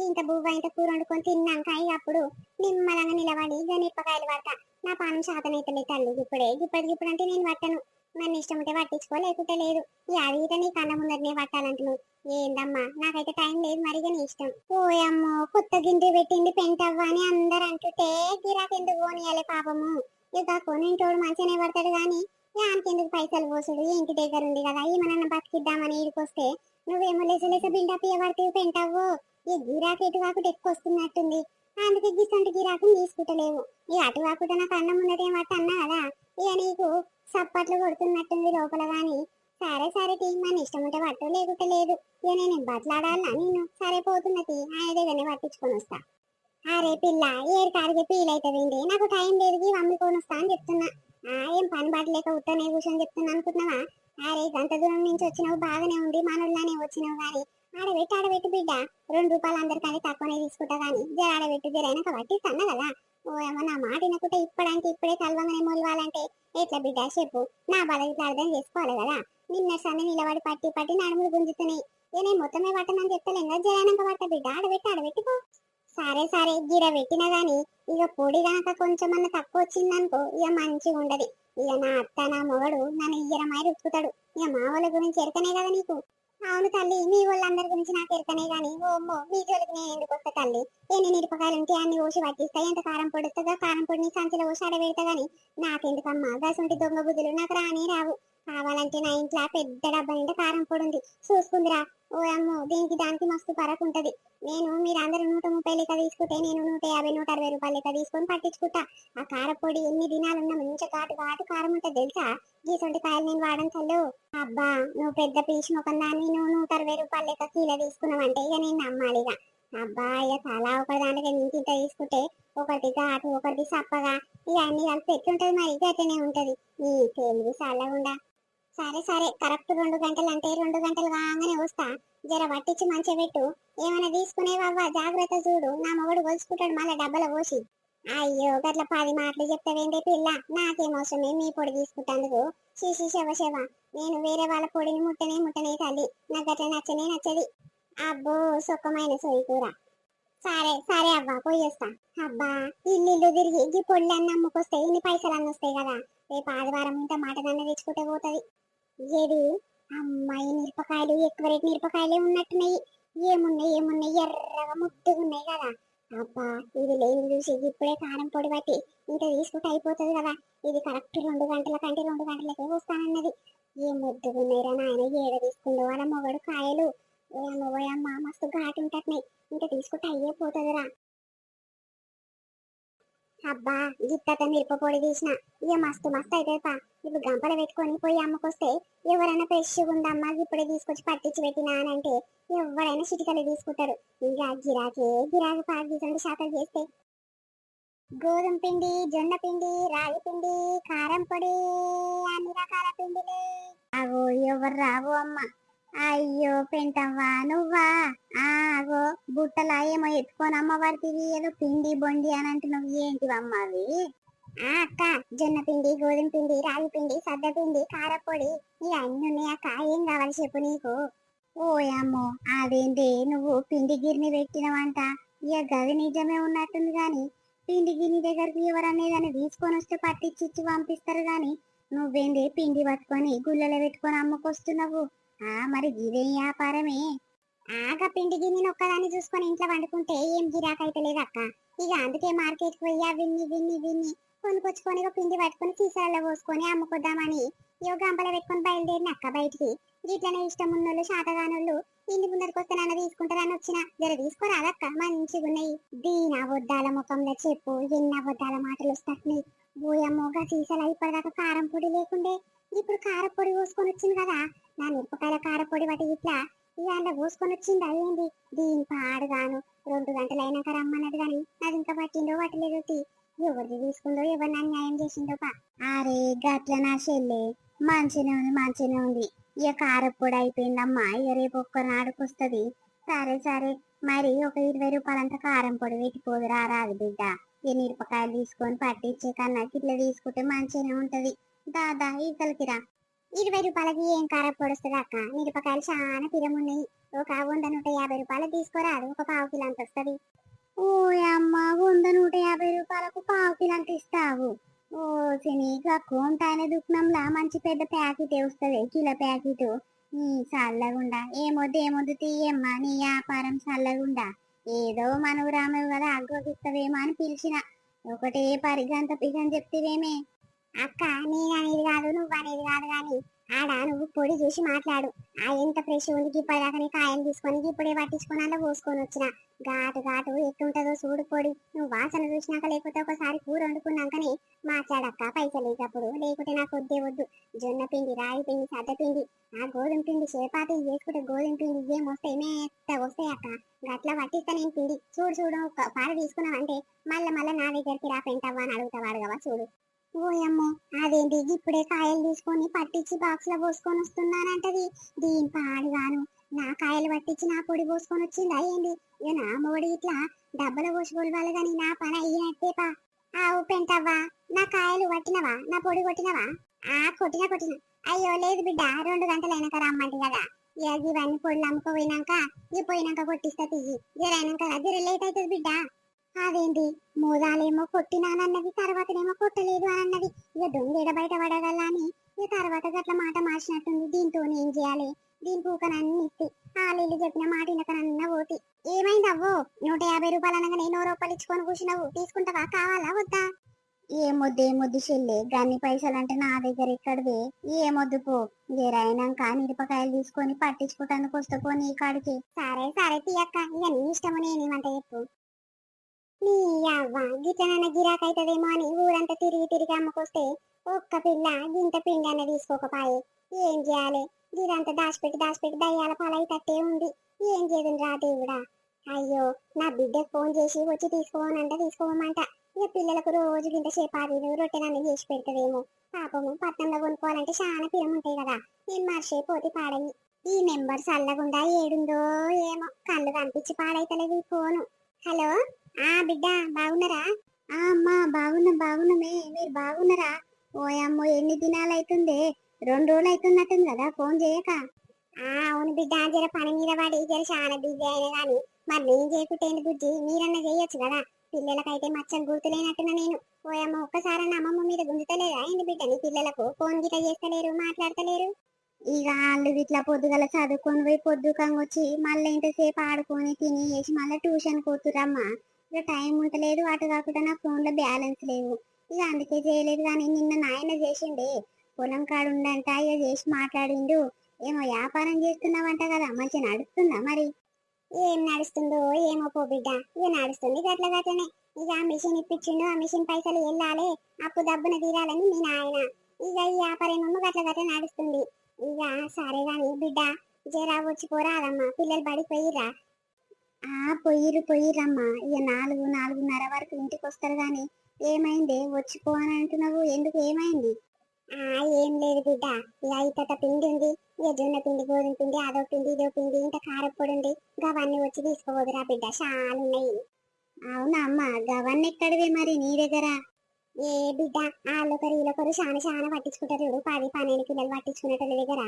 ఇంత బువ్వ ఇంత కూర వండుకొని తిన్నాక ఇక అప్పుడు నిమ్మలంగా నిలబడి ఇక మిరపకాయలు పడతా. నా పానం శాతనైతలే తల్లి ఇప్పటికిప్పుడు అంటే నేను పట్టను. మన ఇష్టం ఉంటే పట్టించుకో లేకుంటే లేదు. ఈ అడిగితే నీ కళ్ళ ముందరనే పట్టాలంటున్నావు. ఏందమ్మా నాకైతే టైం లేదు మరిగా నీ ఇష్టం. ఓయమ్మో కొత్త గిండి పెట్టింది పెంటవ్వ అని అందరు అంటుంటే గిరాకెందుకు పోనీయాలి పాపము. ఇక కొనింటోడు మంచిగానే పడతాడు గాని ఎందుకు పైసలు పోసుడు, ఇంటి దగ్గర ఉంది కదా ఏమన్నా బతికిద్దామని ఈడికొస్తే నువ్వేమో లేస బిల్డప్ ఇవ్వబడితే పెంటవ్వు. ఈ గిరాకు ఎటు కాకుండా ఎక్కువ వస్తున్నట్టుంది, అందుకే గిసంటి గిరాకు తీసుకుంటలేవు. ఇక అటు కాకుండా నాకు అన్నం ఉన్నదేం అట్ట అన్నా కదా, ఇక నీకు సప్పట్లు కొడుతున్నట్టుంది లోపల గాని. సరే మన ఇష్టం ఉంటే పట్టు లేకుంటే లేదు. ఇక నేను బట్లాడాలా నేను, సరే పోతున్నది ఆయన దగ్గరనే పట్టించుకొని వస్తా. అరే పిల్ల ఏడు కాడికి ఫీల్ అవుతుంది, నాకు టైం లేదు అమ్ముకొని వస్తా అని చెప్తున్నా. ఏం పని బాటలేక ఉత్తనే కూర్చొని చెప్తున్నా అనుకుంటున్నావా? అరే గంట దూరం నుంచి వచ్చినావు బాగానే ఉంది మనోళ్ళనే వచ్చినావు గాని ఆడబెట్టి బిడ్డ, 2 రూపాయలు అందరికీ తక్కువనే తీసుకుంటా గాని జర ఆడబెట్టు జరైనా పట్టిస్తాను కదా. ఓ ఏమో నా మాట వినకుంటే ఇప్పుడంటే ఇప్పుడే కలవంగానే మొలవాలంటే ఎట్లా బిడ్డ చెప్పు, నా బాధ ఇట్లా అర్థం చేసుకోవాలి కదా. నిన్న సన్న నిలబడి పట్టి నడుములు గుంజుతున్నాయి. నేను మొత్తమే పట్టనని చెప్తలేను కదా, జరైనాక పట్ట బిడ్డ ఆడబెట్టిపో. సరే గిర పెట్టినా గాని ఇక పొడి గనక కొంచెమన్నా తక్కువ వచ్చిందనుకో ఇక మంచిగా ఉండదు. ఇక నా అత్త నా మొగడు నన్ను ఇయ్యరమాయి రుక్కుతాడు. ఇక మా వాళ్ళ గురించి ఎరకనే కదా నీకు. అవును తల్లి, మీ వాళ్ళందరి గురించి నాకు ఎరకనే గాని ఓమ్మో మీ జోలికి నేను ఎందుకు వస్తా తల్లి. ఎన్ని మిరపకాయలు ఉంటే అన్ని ఓసి పట్టిస్తాయి, ఎంత కారం పొడి వస్తుందో కారం పొడిని సంచిలో ఓసి ఆడబెడతా గాని నాకెందుకమ్మా గసంటి దొంగ బుద్ధులు నాకు రాని రావు. కావాలంటే నా ఇంట్లో పెద్ద డబ్బా నిండా కారం పొడి ఉంది చూసుకుందిరా. ఓ అమ్మో దీనికి దానికి మస్తు పరకు ఉంటది. నేను మీరందరూ 130 లెక్క తీసుకుంటే నేను 150 160 రూపాయలు లెక్క తీసుకొని పట్టించుకుంటా. ఆ కారపొడి ఎన్ని దినాలున్నా మంచి ఘాటు కారం ఉంటుంది తెలుసా. గీసొంటి కాయలు నేను వాడను తల్లు. అబ్బా నువ్వు పెద్ద పీచు ముఖం దాన్ని నువ్వు 160 రూపాయలు లెక్క కిలో తీసుకున్నావంటే ఇక నేను నమ్మాలిగా. అబ్బా ఇక తలా ఒక దానికి ఇంత తీసుకుంటే ఒకటి ఘాటు ఒకటి సప్పగా ఇక అన్ని కలిపి ఎట్లుంటది మరి గట్లనే ఉంటది. నీ తెలివి చల్లగుండా. సరే కరెక్ట్ 2 గంటలు అంటే 2 గంటలు కాగానే వస్తా. జర పట్టించి మంచిగా పెట్టు. ఏమైనా తీసుకునేవవ్వా జాగ్రత్త చూడు, నా మొగడు కొలుసుకుంటాడు మళ్ళీ డబ్బల పోసి. అయ్యో గట్ల 10 మాటలు చెప్తావేంటి పిల్ల, నాకేం అవసరమే మీ పొడి తీసుకుంటాందుకు. శివ నేను వేరే వాళ్ళ పొడిని ముట్టనే తల్లి, నాకు అట్లా నచ్చది. అబ్బో సుఖమైన సోయి కూర. సరే అవ్వ పోయేస్తా. అబ్బా ఇల్లు తిరిగి ఈ పొడిలన్నీ అమ్ముకొస్తాయి, ఇన్ని పైసలు అన్నీ వస్తాయి కదా. రేపు ఆదివారం ఇంత మాటనన్న తెచ్చుకుంటే పోతుంది. ఏది అమ్మాయి మిరపకాయలు ఎక్కువ రేటు మిరపకాయలే ఉన్నట్టున్నాయి. ఏమున్నాయి ఎర్రగా ముద్దుగా ఉన్నాయి కదా. అబ్బా ఇది లేని చూసి ఇప్పుడే కారం పొడి బట్టి ఇంత తీసుకుంటే అయిపోతుంది కదా. ఇది కరెక్ట్ 2 గంటల కంటే 2 గంటలకే వస్తానన్నది. ఏ ముద్దుగా ఉన్నాయిరా నాయన, ఏడ తీసుకుందో వాళ్ళ మొగడు కాయలు. ఓయమ్మ మస్తు ఘాటు ఉంటున్నాయి, ఇంత తీసుకుంటే అయ్యే పోతుందిరా. అబ్బా గిత్తత మిరప పొడి తీసిన ఇక మస్తు మస్తు అయితే పా ఇప్పుడు గంపలు పెట్టుకొని పోయి అమ్ముకొస్తే ఎవరైనా ఫ్రెష్ ఉందమ్మా ఇప్పుడే తీసుకొచ్చి పట్టించి పెట్టినా అని అంటే ఎవరైనా చిటికలు తీసుకుంటారు. ఇక గిరాకీ గిరాకీ పాకు తీసుకుంటే శాతం చేస్తే గోధుమ పిండి, జొన్న పిండి, రాగి పిండి, కారం పొడి, అన్ని రకాల పిండిలే. అగో ఎవరు రావు అమ్మ. అయ్యో పెంటవ్వా నువ్వా? ఆగో బుట్టలా ఏమో ఎత్తుకొని అమ్మ పడుతుంది, ఏదో పిండి బొండి అని అంటున్నావు, ఏంటివమ్మ అవి? అక్క జొన్న పిండి, గోధుమ పిండి, రాగి పిండి, సద్ద పిండి, కారపొడి ఇవి అన్ని ఉన్నాయి అక్క. ఏం కావాలి చెప్పు నీకు? ఓయమ్మో అదేంటి నువ్వు పిండి గిర్ని పెట్టినవంట, ఇక గది నిజమే ఉన్నట్టుంది గాని పిండి గిన్నె దగ్గరికి ఎవరనేదని తీసుకొని వస్తే పట్టించి ఇచ్చి పంపిస్తారు గాని నువ్వేంది పిండి పట్టుకొని గుళ్ళలో పెట్టుకొని అమ్ముకొస్తున్నావు? మరి ఇదేం వ్యాపారమే? పిండి గిన్నెని ఒక్కదాన్ని చూసుకొని ఇంట్లో వండుకుంటే ఏం గిరాకైతే లేదక్క. ఇక అందుకే మార్కెట్కి పోయి విన్ని విన్ని విన్ని కొనుకొచ్చుకొని పిండి పట్టుకొని సీసాలలో పోసుకొని అమ్ముకొద్దామని గంపలో పెట్టుకొని బయలుదేరిన అక్క బయటికి. ఇట్లనే ఇష్టం ఉన్నోళ్ళు శాతగానోళ్ళు ఇంటి ముందరికి వస్తే నన్ను తీసుకుంటారని వచ్చిన. జర తీసుకోరాదక్క మంచిగా ఉన్నాయి. దీని అబద్ధాల ముఖంలో చెప్పు ఎన్ని అబద్ధాల మాటలు వస్తాయి. బోయమ్మోగా సీసాలు ఇప్పటిదాకా కారం పొడి లేకుండే, ఇప్పుడు కారపొడి పోసుకొని వచ్చింది కదా. నా మిరపకాయల కారపొడి వాటి ఇట్లా ఇవాళ పోసుకొని వచ్చింది అయ్యింది. దీని పాడుగాను 2 గంటలైనాక రమ్మన్నది గాని అది ఇంకా పట్టిందో పట్టలేదు. ఎవరిది తీసుకుందో ఎవరిని అన్యాయం చేసిందో పా. అరే గట్ల నా చెల్లె మంచినే ఉంది మంచినే ఉంది. ఇక కారపొడి అయిపోయిందమ్మా, ఇక రేపు ఒక్కనాడుకు వస్తుంది. సరే సరే మరి ఒక 20 రూపాయలంత కారం పొడి పెట్టిపోదురా రాదు బిడ్డ. ఈ మిరపకాయలు తీసుకొని పట్టించే కన్నా ఇట్లా తీసుకుంటే మంచిగానే ఉంటది. దాదా ఈకలకిరా 20 రూపాయలకి ఏం కారపొడి వస్తుంది అక్క? మిరపకాయలు చాలా పిరమున్నాయి. ఒక 100-150 రూపాయలు తీసుకోరాదు, ఒక పావు కిలో అంత వస్తుంది. ఓ అమ్మ 100-150 రూపాయలకు పావు కిలో అంత ఇస్తావు? ఓ నీకు ఆ కోంటాయన దుకాణంలా మంచి పెద్ద ప్యాకెట్ వస్తుంది, కిలో ప్యాకెట్. చల్లగుండా ఏమొద్దు ఏమొద్దు తీయమ్మా, నీ వ్యాపారం చల్లగుండా. ఏదో మన ఊరామేవు కదా అగ్గోకిస్తావేమో అని పిలిచిన, ఒకటే పరిగంత పిగని చెప్తేవేమే. అక్క నేను అనేది కాదు నువ్వు అనేది కాదు గాని ఆడ నువ్వు పొడి చూసి మాట్లాడు. ఎంత ఫ్రెష్ ఉంది ఇప్పటిదాకా నీ కాయలు తీసుకొని ఇప్పుడే పట్టించుకొని అలా పోసుకొని వచ్చిన. ఘాటు ఘాటు ఎట్టుంటదో చూడు పొడి. నువ్వు వాసన చూసినాక లేకపోతే ఒకసారి కూర వండుకున్నాకనే మాట్లాడక్క పైసలు లేకప్పుడు, లేకుంటే నాకు వద్దే వద్దు. జొన్న పిండి, రాగి పిండి, సద్ద పిండి, ఆ గోధుమ పిండి చేపాతి చేసుకుంటే గోధుమ పిండి ఏం వస్తాయి మెత్తగా వస్తాయి అక్క. గట్లా పట్టిస్తా నేను పిండి. చూడు చూడు ఒక పాలు తీసుకున్నావంటే మళ్ళా మళ్ళా నా దగ్గరికి రా పెంటవ్వా అని అడుగుతావు అడగవా చూడు. ఓయమ్మో అదేంటి ఇప్పుడే కాయలు తీసుకొని పట్టించి బాక్స్ లో పోసుకొని వస్తున్నానంటది. దీని పాడుగాను నా కాయలు పట్టించి నా పొడి పోసుకొని వచ్చిందా ఏంది? ఇక నా మొడి ఇట్లా డబ్బల పోసుకోవాలి గాని నా పని అయ్యినట్టేపా. ఆవు పెంటవ్వా నా కాయలు పట్టినవా? నా పొడి కొట్టినవా? కొట్టిన. అయ్యో లేదు బిడ్డ, 2 గంటలైనాక రమ్మంటి కదా. ఇక ఇవన్నీ పొడులు అమ్ముకోపోయినాక పోయినాక కొట్టిస్తా తియ్యి. జరైనాక జర లేట్ అవుతుంది బిడ్డ. అదేంటి మోదాలేమో కొట్టినానన్నది, తర్వాతనేమో కొట్టలేదు అని అన్నది. ఇక దొంగేడ బయట పడగల అని ఇక తర్వాత గట్ల మాట మార్చినట్టుంది. దీంతో ఏం చేయాలి? దీని పూకనన్ని ఇస్తే ఆలీలు చెప్పిన మాట ఇనకనన్న పోతి. ఏమైంది అవ్వో? 150 రూపాయలు అనగానే 100 రూపాయలు ఇచ్చుకొని కూర్చున్నావు, తీసుకుంటావా కావాలా వద్దా? ఏమొద్దు చెల్లె, గన్ని పైసలు అంటే నా దగ్గర ఎక్కడవే. ఏమొద్దు పో, జరైనాక మిరపకాయలు తీసుకొని పట్టించుకుంటానికి వస్తే పో నీ కాడికి. సరే సరే తీయక్క, ఇక నీ ఇష్టము, నేనేమంట చెప్పు. నీ అవ్వ గిట్లనన్న గిరాకైతదేమో అని ఊరంతా తిరిగి తిరిగి అమ్మకొస్తే ఒక్క పిల్ల గింత పిండి అన్న తీసుకోకపాయే. ఏం చేయాలి? గిరంతా దాచిపెట్టి దయ్యాల పాలైతట్టే ఉంది. ఏం చేయదు రా దేవుడా. అయ్యో నా బిడ్డకు ఫోన్ చేసి వచ్చి తీసుకోమంట. ఇక పిల్లలకు రోజు గింత చేపాదీలు రొట్టెలన్నీ చేసి పెడతదేమో. పాపము పట్నంలో కొనుక్కోవాలంటే చాలా పిరముంటాయి కదా. నేను మర్చిపోతే పాడయి. ఈ నెంబర్ చల్లగుండా ఏడుందో ఏమో, కళ్ళు కనిపించి పాడైతలేదు ఈ ఫోను. హలో బిడ్డ బాగున్నారా? అమ్మా బాగున్నామే, మీరు బాగున్నారా? ఓయమ్మో ఎన్ని దినాలు అవుతుందే, 2 రోజులు అవుతున్నట్టుంది కదా ఫోన్ చేయక. అవును బిడ్డ, జర పని మీద పడి జర చాలా బిజీ అయినా గాని మరి నేను చేయకుంటే బుజ్జి మీరన్నా చేయొచ్చు కదా. పిల్లలకైతే మచ్చలు గుర్తులేనట్టున్నా నేను. ఓయమ్మ ఒక్కసారన్నా అమ్మమ్మ మీద గుంజుతలేదా ఏంది బిడ్డ? నీ పిల్లలకు ఫోన్ గిట్ట చేస్తలేరు, మాట్లాడతలేరు. ఇక వాళ్ళు ఇట్లా పొద్దుగల చదువుకొని పోయి పొద్దుకంగా వచ్చి మళ్ళీ ఇంతసేపు ఆడుకొని తిని చేసి మళ్ళీ ట్యూషన్ కూతురమ్మా. ఇక టైం ఉంటలేదు, అటు కాకుండా నా ఫోన్ లో బ్యాలెన్స్ లేవు. ఇక అందుకే చేయలేదు. కానీ నిన్న నాయన చేసిండే, పొలం కాడు ఉండంట, ఇక చేసి మాట్లాడిండు. ఏమో వ్యాపారం చేస్తున్నావంట కదా, మంచిగా నడుస్తుందా మరి? ఏం నడుస్తుందో ఏమో పో బిడ్డ, ఇక నడుస్తుంది గట్లనే. ఇక ఆ మిషన్ ఇప్పించిండు, ఆ మిషన్ పైసలు వెళ్ళాలి, అప్పు దబ్బున తీరాలని మీ నాయన. ఇక ఈ వ్యాపారం గట్ల గట్ల నడుస్తుంది. ఇక సరే గాని బిడ్డ, జరా వచ్చి పోరాదమ్మా, పిల్లలు పడిపోయిరా. పొయ్యిరమ్మా, ఇక 4, 4:30 వరకు ఇంటికి వస్తారు గాని. ఏమైంది వచ్చిపో అని అంటున్నావు, ఎందుకు ఏమైంది? ఏం లేదు బిడ్డ, ఇక ఇతట పిండి ఉంది, ఇక జొన్న పిండి, గోధుమ పిండి, అదో పిండి ఇదో పిండి, ఇంత కారప్పొడి ఉంది, గవన్నీ వచ్చి తీసుకోవద్దురా బిడ్డ, చాలా ఉన్నాయి. అవునా అమ్మ, గవన్నీ ఎక్కడివి మరి నీ దగ్గర? ఏ బిడ్డ, వాళ్ళొకరు చాలా చాలా పట్టించుకుంటారు చూడు, 10, 12 కిలోలు పట్టించుకునేటోళ్ళ దగ్గర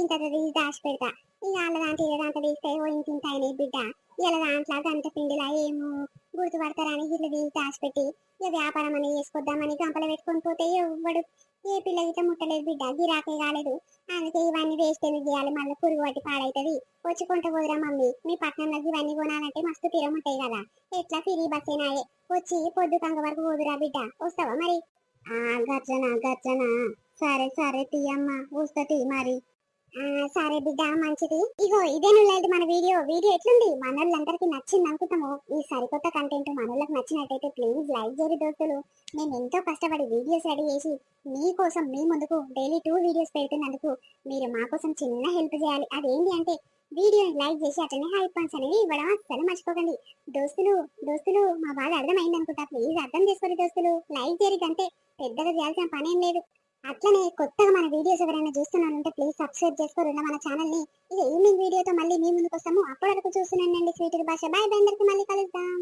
ఇంత తీసి దాచి పెడతా. ఇక వాళ్ళ దాంట్లో ఇలా దాంట్లో తీస్తే ఓ ఇంత అయినాయి బిడ్డ. ఇలా దాంట్లో గంట పిండిలా ఏమో గుర్తుపడతారని ఇట్లా తీసి దాచిపెట్టి ఇక వ్యాపారం అని చేసుకొద్దామని గంపలు పెట్టుకొని పోతే ఎవ్వడు ఏ పిల్ల గిట్ట ముట్టలేదు బిడ్డ, గిరాకే కాలేదు. అందుకే ఇవన్నీ వేస్ట్ ఎందుకు చేయాలి, మళ్ళీ పురుగు పట్టి పాడైతుంది. వచ్చి కొంట పోదురా మమ్మీ, మీ పట్టణంలో ఇవన్నీ కొనాలంటే మస్తు తీరం ఉంటాయి కదా, ఎట్లా ఫ్రీ బస్సేనాయే, వచ్చి పొద్దు కంగ వరకు పోదురా బిడ్డ, వస్తావా మరి? గట్లనా, సరే సరే తీయమ్మా, వస్తతి మరి. సరే బిడ్డ, మంచిది. ఇగో ఇదేనులైతే మన వీడియో ఎట్లుంది, మనోళ్ళందరికీ నచ్చింది అనుకుంటాము. ఈ సరికొత్త కంటెంట్ మనోళ్ళకి నచ్చినట్టయితే ప్లీజ్ లైక్ చేయరు దోస్తులు. నేను ఎంతో కష్టపడి వీడియోస్ రెడీ చేసి మీకోసం మీ ముందుకు డైలీ 2 వీడియోస్ పెడుతున్నందుకు మీరు మా కోసం చిన్న హెల్ప్ చేయాలి. అదేంటి అంటే వీడియోని లైక్ చేసి అట్లనే హై పాయింట్స్ అనేవి ఇవ్వడం అస్సలు మర్చిపోకండి దోస్తులు. మా బాధ అర్థమైంది అనుకుంటా, ప్లీజ్ అర్థం చేసుకోండి దోస్తులు, లైక్ చేయరు అంతే, పెద్దగా చేయాల్సిన పని ఏం లేదు. అట్లనే కొత్తగా మన వీడియోస్ ఎవరైనా చూస్తున్నారంటే ప్లీజ్ సబ్స్క్రైబ్ చేసుకోరు మన ఛానల్ ని. ఇక ఈవినింగ్ వీడియోతో మళ్ళీ మీ ముందుకు వస్తాము, అప్పటి వరకు చూస్తున్నానండి స్వీట్ భాష. బాయ్, అందరికి మళ్ళీ కలుద్దాం.